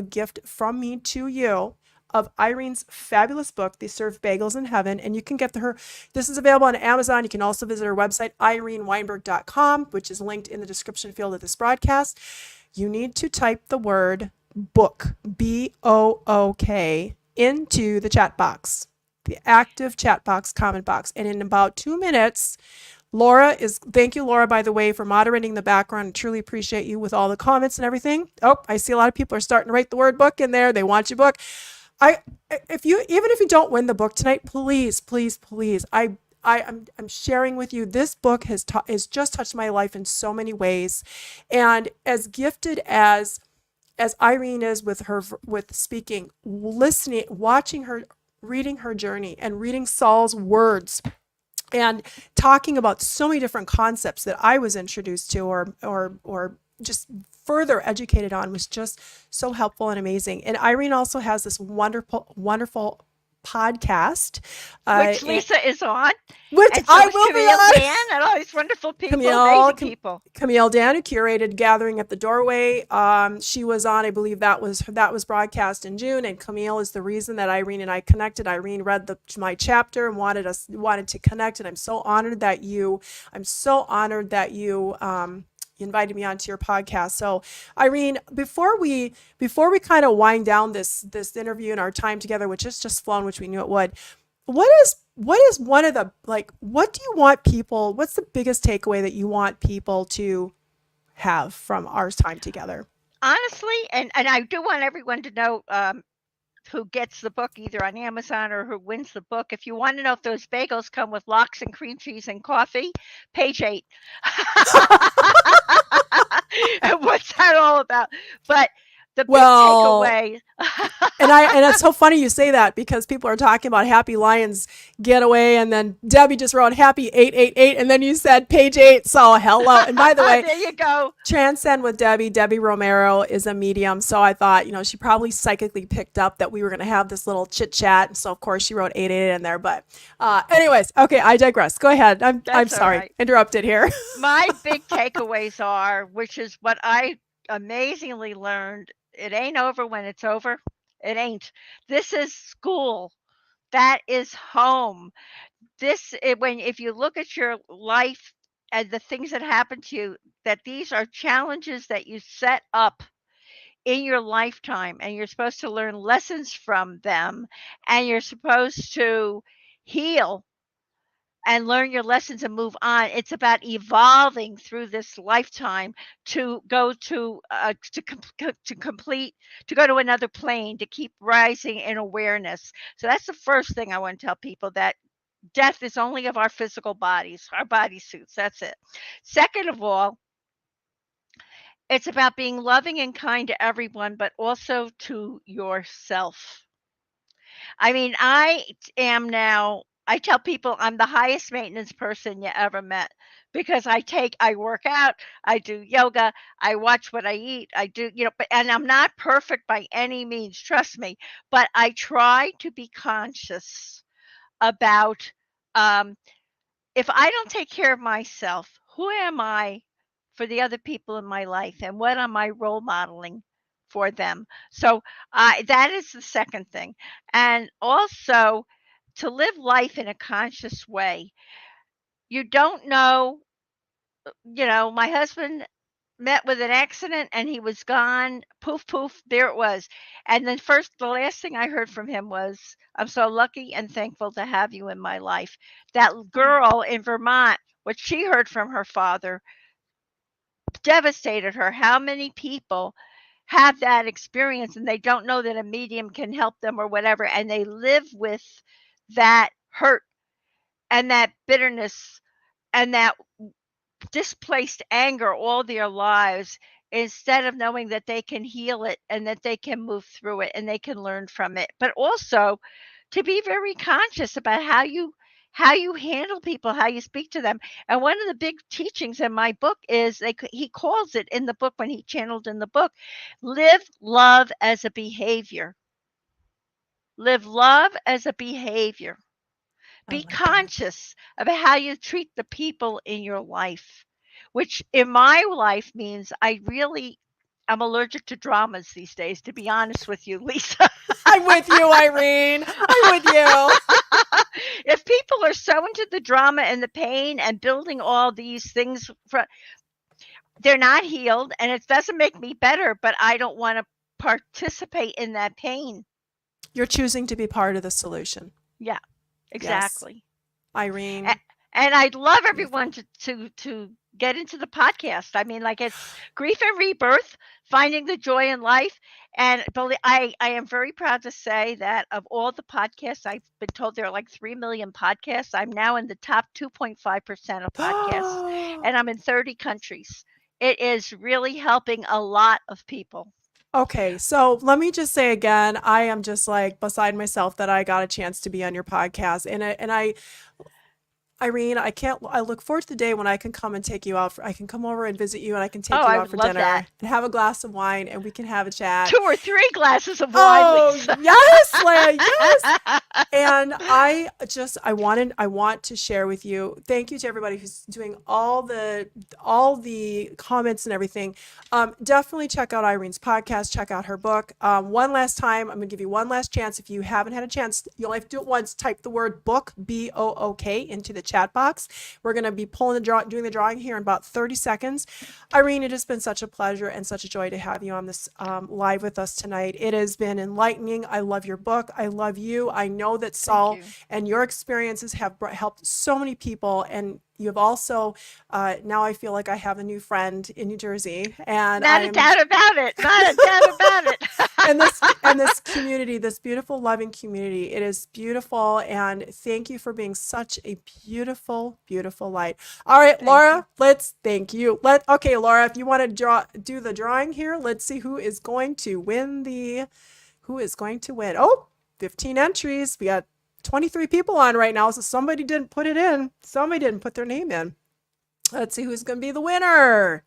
gift from me to you of Irene's fabulous book, The Serve Bagels in Heaven, and you can get this is available on Amazon. You can also visit her website, ireneweinberg.com, which is linked in the description field of this broadcast. You need to type the word book, BOOK, into the chat box, the active chat box, comment box. And in about 2 minutes, thank you, Laura, by the way, for moderating the background. I truly appreciate you with all the comments and everything. Oh, I see a lot of people are starting to write the word book in there. They want your book. Even if you don't win the book tonight, please, please, please, I'm sharing with you. This book has just touched my life in so many ways. And as gifted as Irene is with speaking, listening, watching her, reading her journey, and reading Saul's words, and talking about so many different concepts that I was introduced to or just further educated on, was just so helpful and amazing. And Irene also has this wonderful podcast, Which Lisa is on, which and so I is will be Camille on. Dan, and all these wonderful people, Camille, amazing people. Camille Dan, who curated Gathering at the Doorway. She was on, I believe that was broadcast in June, and Camille is the reason that Irene and I connected. Irene read my chapter and wanted to connect, and I'm so honored that you invited me onto your podcast. So, Irene, before we kind of wind down this interview and our time together, which has just flown, which we knew it would, what is one of the, what do you want people, what's the biggest takeaway that you want people to have from our time together? Honestly, and I do want everyone to know, who gets the book either on Amazon or who wins the book. If you want to know if those bagels come with lox and cream cheese and coffee, page 8. And what's that all about? But The big Well, takeaway. and it's so funny you say that because people are talking about Happy Lions Getaway, and then Debbie just wrote Happy 888, and then you said page 8. So hello. And by the way, There you go. Transcend with Debbie. Debbie Romero is a medium. So I thought, she probably psychically picked up that we were going to have this little chit chat. So of course she wrote 88 in there. But anyways, okay, I digress. Go ahead. I'm That's all sorry. right. Interrupted here. My big takeaways are, which is what I amazingly learned, it ain't over when it's over. It ain't. This is school. That is home. When if you look at your life and the things that happen to you, that these are challenges that you set up in your lifetime, and you're supposed to learn lessons from them, and you're supposed to heal and learn your lessons and move on. It's about evolving through this lifetime to go to complete, to go to another plane, to keep rising in awareness. So that's the first thing I want to tell people, that death is only of our physical bodies, our body suits. That's it. Second of all, it's about being loving and kind to everyone, but also to yourself. I mean, I tell people I'm the highest maintenance person you ever met, because I work out, I do yoga, I watch what I eat, I do, and I'm not perfect by any means, trust me, but I try to be conscious about, um, if I don't take care of myself, who am I for the other people in my life, and what am I role modeling for them? So that is the second thing. And also to live life in a conscious way. You don't know, my husband met with an accident and he was gone. Poof, poof, there it was. And then the last thing I heard from him was, I'm so lucky and thankful to have you in my life. That girl in Vermont, what she heard from her father devastated her. How many people have that experience and they don't know that a medium can help them or whatever, and they live with that hurt and that bitterness and that displaced anger all their lives, instead of knowing that they can heal it and that they can move through it and they can learn from it. But also to be very conscious about how you handle people, how you speak to them. And one of the big teachings in my book is, he calls it in the book, when he channeled in the book, live love as a behavior. Live love as a behavior. I Be like that. conscious of how you treat the people in your life, which in my life means I'm allergic to dramas these days, to be honest with you, Lisa. I'm with you, Irene. I'm with you. If people are so into the drama and the pain and building all these things, they're not healed, and it doesn't make me better, but I don't want to participate in that pain. You're choosing to be part of the solution. Yeah, Yes. exactly. A- Irene, And I'd love everyone beautiful. to get into the podcast. I mean, like, it's grief and rebirth, finding the joy in life. And I am very proud to say that of all the podcasts, I've been told there are like 3 million podcasts. I'm now in the top 2.5% of podcasts, and I'm in 30 countries. It is really helping a lot of people. Okay, so let me just say again, I am just like beside myself that I got a chance to be on your podcast, and I Irene, I look forward to the day when I can come and take you out I can come over and visit you, and I can Oh, take you I out would for love that. dinner and have a glass of wine, and we can have a chat. 2 or 3 glasses of wine, Oh, Lisa. yes, Leah, yes. And I want to share with you. Thank you to everybody who's doing all the comments and everything. Definitely check out Irene's podcast. Check out her book. One last time, I'm gonna give you one last chance. If you haven't had a chance, you only have to do it once. Type the word book, BOOK, into the chat box. We're gonna be doing the drawing here in about 30 seconds. Irene, it has been such a pleasure and such a joy to have you on this live with us tonight. It has been enlightening. I love your book. I love you. I know that Thank Saul you. and your experiences have helped so many people, and you have also now I feel like I have a new friend in New Jersey, and I Not a am doubt about it. Not a doubt about it. and this community, this beautiful, loving community. It is beautiful, and thank you for being such a beautiful, beautiful light. All right, Thank Laura, you. thank you. Okay, Laura, if you want to do the drawing here, let's see who is going to win who is going to win. Oh, 15 entries. We got 23 people on right now, so somebody didn't put it in. Somebody didn't put their name in. Let's see who's going to be the winner.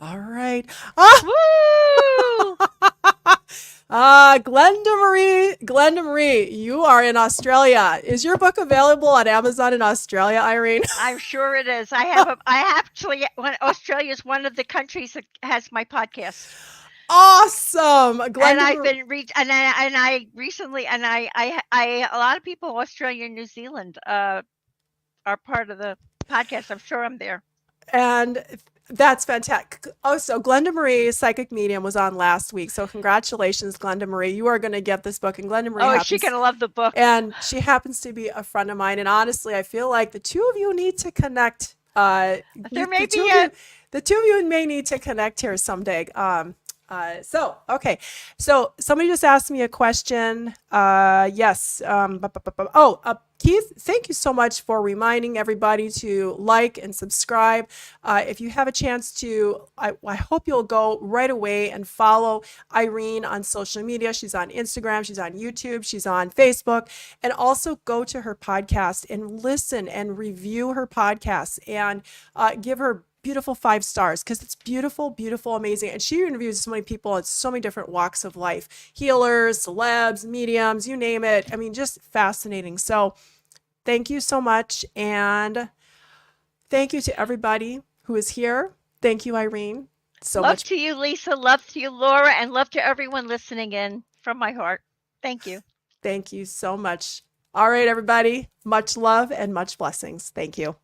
All right. Ah, Woo! Glenda Marie, you are in Australia. Is your book available on Amazon in Australia, Irene? I'm sure it is. Australia is one of the countries that has my podcast. Awesome, And Glenda. I've been I recently a lot of people in Australia and New Zealand are part of the podcast. I'm sure I'm there. And that's fantastic. Oh, so Glenda Marie, Psychic Medium, was on last week. So congratulations, Glenda Marie. You are going to get this book. And Glenda Marie Oh, she's gonna love the book. and she happens to be a friend of mine. And honestly, I feel like the two of you need to connect. There may be The two of you may need to connect here someday. Okay. So somebody just asked me a question. Yes. Keith, thank you so much for reminding everybody to like and subscribe. If you have a chance to, I hope you'll go right away and follow Irene on social media. She's on Instagram, she's on YouTube, she's on Facebook, and also go to her podcast and listen and review her podcast and give her beautiful 5 stars, because it's beautiful, beautiful, amazing. And she interviews so many people in so many different walks of life, healers, celebs, mediums, you name it. I mean, just fascinating. So thank you so much. And thank you to everybody who is here. Thank you, Irene. Love to you, Lisa. Love to you, Laura, and love to everyone listening in from my heart. Thank you. Thank you so much. All right, everybody. Much love and much blessings. Thank you.